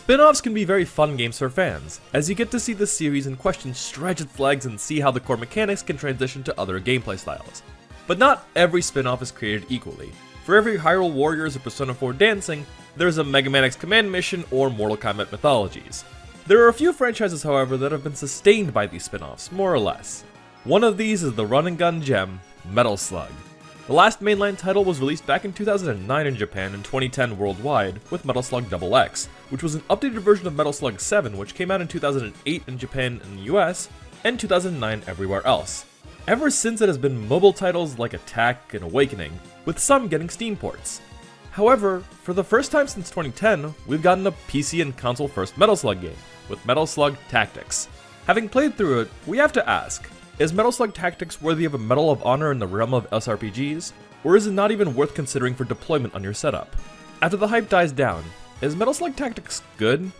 Spin-offs can be very fun games for fans, as you get to see the series in question stretch its legs and see how the core mechanics can transition to other gameplay styles. But not every spin-off is created equally. For every Hyrule Warriors or Persona 4 Dancing, there's a Mega Man X Command Mission or Mortal Kombat Mythologies. There are a few franchises, however, that have been sustained by these spin-offs, more or less. One of these is the run-and-gun gem, Metal Slug. The last mainline title was released back in 2009 in Japan and 2010 worldwide with Metal Slug XX, which was an updated version of Metal Slug 7 which came out in 2008 in Japan and the US, and 2009 everywhere else. Ever since it has been mobile titles like Attack and Awakening, with some getting Steam ports. However, for the first time since 2010, we've gotten a PC and console first Metal Slug game, with Metal Slug Tactics. Having played through it, we have to ask, is Metal Slug Tactics worthy of a Medal of Honor in the realm of SRPGs, or is it not even worth considering for deployment on your setup? After the hype dies down, is Metal Slug Tactics good?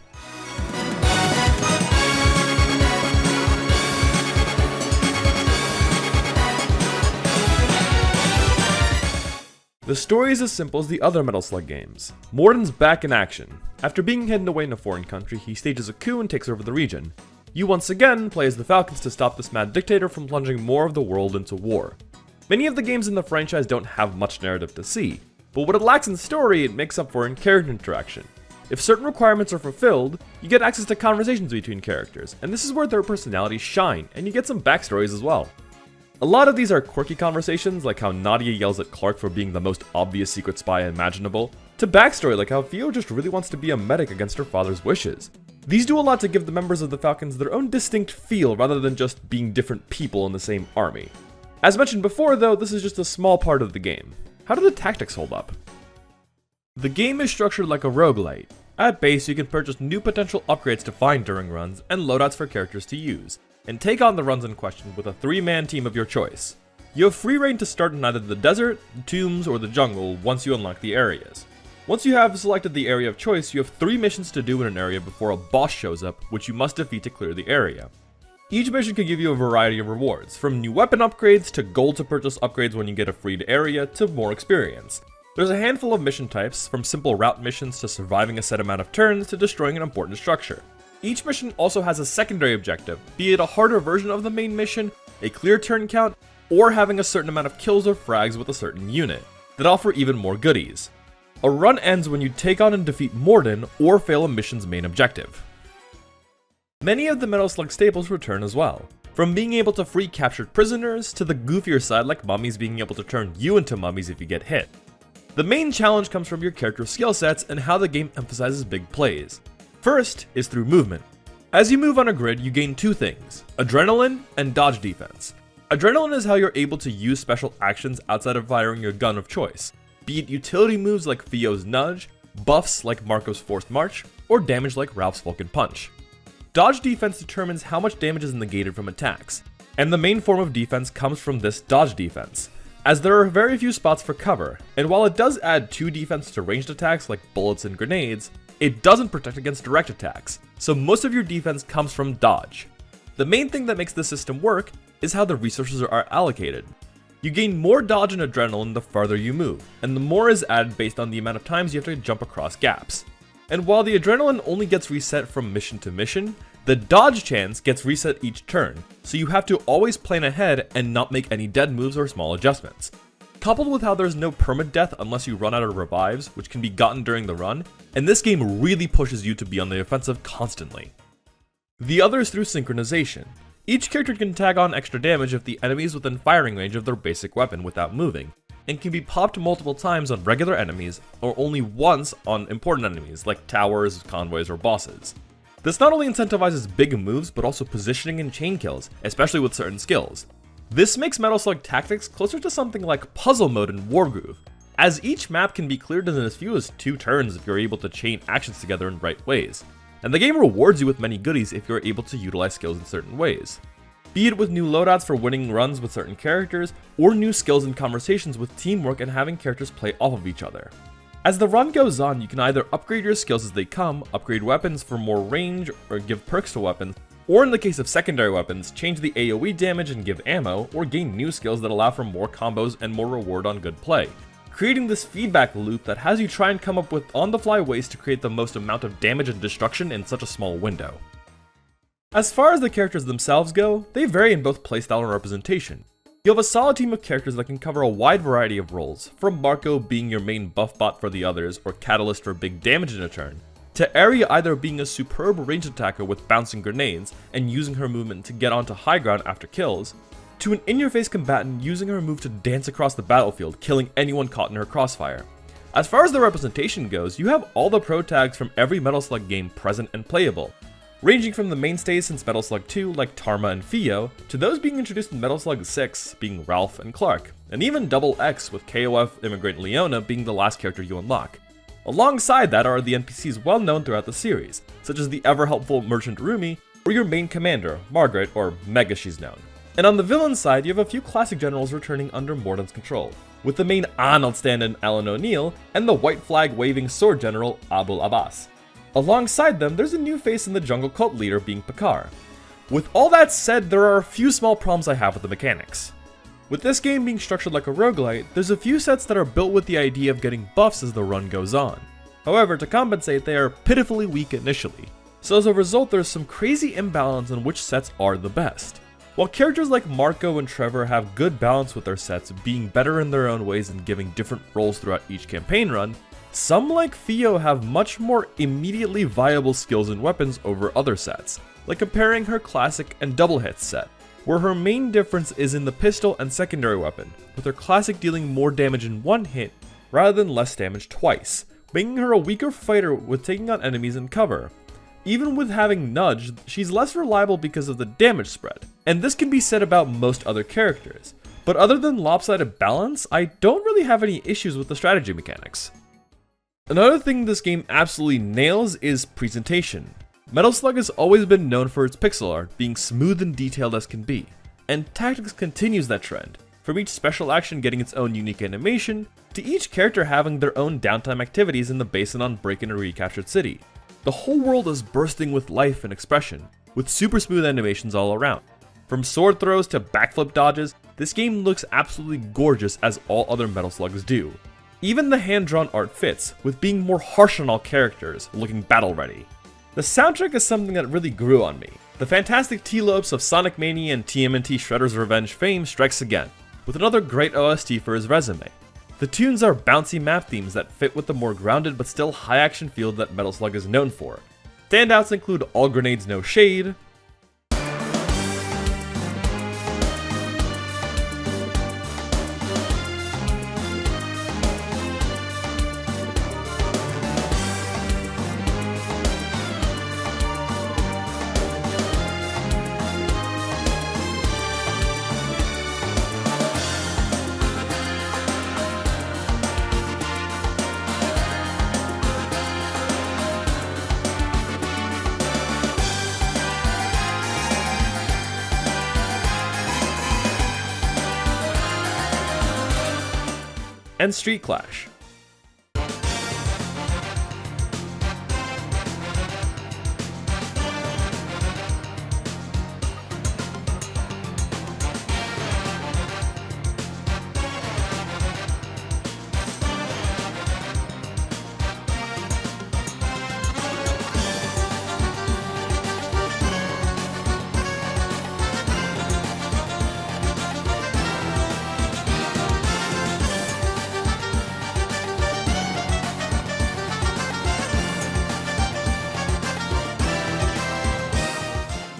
The story is as simple as the other Metal Slug games. Morden's back in action. After being hidden away in a foreign country, he stages a coup and takes over the region. You once again play as the Falcons to stop this mad dictator from plunging more of the world into war. Many of the games in the franchise don't have much narrative to see, but what it lacks in story it makes up for in character interaction. If certain requirements are fulfilled, you get access to conversations between characters, and this is where their personalities shine, and you get some backstories as well. A lot of these are quirky conversations, like how Nadia yells at Clark for being the most obvious secret spy imaginable, to backstory like how Theo just really wants to be a medic against her father's wishes. These do a lot to give the members of the Falcons their own distinct feel rather than just being different people in the same army. As mentioned before though, this is just a small part of the game. How do the tactics hold up? The game is structured like a roguelite. At base, you can purchase new potential upgrades to find during runs and loadouts for characters to use, and take on the runs in question with a 3-man team of your choice. You have free reign to start in either the desert, the tombs, or the jungle once you unlock the areas. Once you have selected the area of choice, you have 3 missions to do in an area before a boss shows up, which you must defeat to clear the area. Each mission can give you a variety of rewards, from new weapon upgrades to gold to purchase upgrades when you get a freed area to more experience. There's a handful of mission types, from simple route missions to surviving a set amount of turns to destroying an important structure. Each mission also has a secondary objective, be it a harder version of the main mission, a clear turn count, or having a certain amount of kills or frags with a certain unit, that offer even more goodies. A run ends when you take on and defeat Morden or fail a mission's main objective. Many of the Metal Slug staples return as well, from being able to free captured prisoners to the goofier side like mummies being able to turn you into mummies if you get hit. The main challenge comes from your character's skill sets and how the game emphasizes big plays. First is through movement. As you move on a grid, you gain 2 things, adrenaline and dodge defense. Adrenaline is how you're able to use special actions outside of firing your gun of choice, be it utility moves like Theo's Nudge, buffs like Marco's Forced March, or damage like Ralph's Vulcan Punch. Dodge defense determines how much damage is negated from attacks, and the main form of defense comes from this dodge defense, as there are very few spots for cover, and while it does add 2 defense to ranged attacks like bullets and grenades, it doesn't protect against direct attacks, so most of your defense comes from dodge. The main thing that makes this system work is how the resources are allocated. You gain more dodge and adrenaline the farther you move, and the more is added based on the amount of times you have to jump across gaps. And while the adrenaline only gets reset from mission to mission, the dodge chance gets reset each turn, so you have to always plan ahead and not make any dead moves or small adjustments. Coupled with how there's no permadeath unless you run out of revives, which can be gotten during the run, and this game really pushes you to be on the offensive constantly. The other is through synchronization. Each character can tag on extra damage if the enemy is within firing range of their basic weapon without moving, and can be popped multiple times on regular enemies or only once on important enemies like towers, convoys, or bosses. This not only incentivizes big moves but also positioning and chain kills, especially with certain skills. This makes Metal Slug Tactics closer to something like puzzle mode in Wargroove, as each map can be cleared in as few as 2 turns if you're able to chain actions together in right ways. And the game rewards you with many goodies if you're able to utilize skills in certain ways. Be it with new loadouts for winning runs with certain characters, or new skills and conversations with teamwork and having characters play off of each other. As the run goes on, you can either upgrade your skills as they come, upgrade weapons for more range, or give perks to weapons, or in the case of secondary weapons, change the AoE damage and give ammo, or gain new skills that allow for more combos and more reward on good play, creating this feedback loop that has you try and come up with on-the-fly ways to create the most amount of damage and destruction in such a small window. As far as the characters themselves go, they vary in both playstyle and representation. You have a solid team of characters that can cover a wide variety of roles, from Marco being your main buff bot for the others or catalyst for big damage in a turn, to Ari either being a superb ranged attacker with bouncing grenades and using her movement to get onto high ground after kills, to an in-your-face combatant using her move to dance across the battlefield, killing anyone caught in her crossfire. As far as the representation goes, you have all the pro tags from every Metal Slug game present and playable, ranging from the mainstays since Metal Slug 2 like Tarma and Fio, to those being introduced in Metal Slug 6 being Ralph and Clark, and even Double X with KOF Immigrant Leona being the last character you unlock. Alongside that are the NPCs well known throughout the series, such as the ever-helpful Merchant Rumi, or your main commander, Margaret, or Meg as she's known. And on the villain side, you have a few classic generals returning under Morden's control, with the main Arnold stand-in Alan O'Neill, and the white flag-waving sword general Abul Abbas. Alongside them, there's a new face in the jungle cult leader being Pakar. With all that said, there are a few small problems I have with the mechanics. With this game being structured like a roguelite, there's a few sets that are built with the idea of getting buffs as the run goes on. However, to compensate, they are pitifully weak initially. So as a result, there's some crazy imbalance in which sets are the best. While characters like Marco and Trevor have good balance with their sets, being better in their own ways and giving different roles throughout each campaign run, some like Fio have much more immediately viable skills and weapons over other sets, like comparing her classic and double hits set, where her main difference is in the pistol and secondary weapon, with her classic dealing more damage in one hit rather than less damage twice, making her a weaker fighter with taking on enemies in cover. Even with having Nudge, she's less reliable because of the damage spread, and this can be said about most other characters, but other than lopsided balance, I don't really have any issues with the strategy mechanics. Another thing this game absolutely nails is presentation. Metal Slug has always been known for its pixel art being smooth and detailed as can be, and Tactics continues that trend, from each special action getting its own unique animation, to each character having their own downtime activities in the basin on Break-In and Recaptured City. The whole world is bursting with life and expression, with super smooth animations all around. From sword throws to backflip dodges, this game looks absolutely gorgeous as all other Metal Slugs do. Even the hand-drawn art fits, with being more harsh on all characters, looking battle-ready. The soundtrack is something that really grew on me. The fantastic T-Lopes of Sonic Mania and TMNT Shredder's Revenge fame strikes again, with another great OST for his resume. The tunes are bouncy map themes that fit with the more grounded but still high-action feel that Metal Slug is known for. Standouts include All Grenades No Shade, and Street Clash.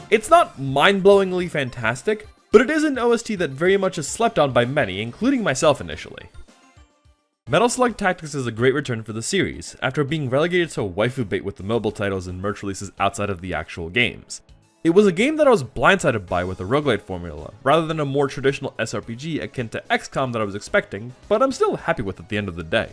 It's not mind-blowingly fantastic, but it is an OST that very much is slept on by many, including myself initially. Metal Slug Tactics is a great return for the series, after being relegated to waifu bait with the mobile titles and merch releases outside of the actual games. It was a game that I was blindsided by with a roguelite formula, rather than a more traditional SRPG akin to XCOM that I was expecting, but I'm still happy with at the end of the day.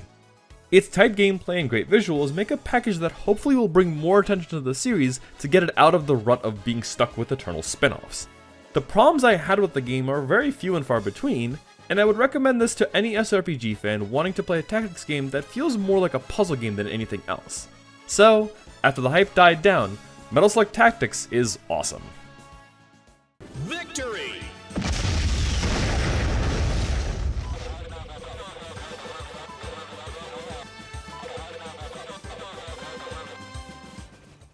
Its tight gameplay and great visuals make a package that hopefully will bring more attention to the series to get it out of the rut of being stuck with eternal spin-offs. The problems I had with the game are very few and far between, and I would recommend this to any SRPG fan wanting to play a tactics game that feels more like a puzzle game than anything else. So, after the hype died down, Metal Slug Tactics is awesome.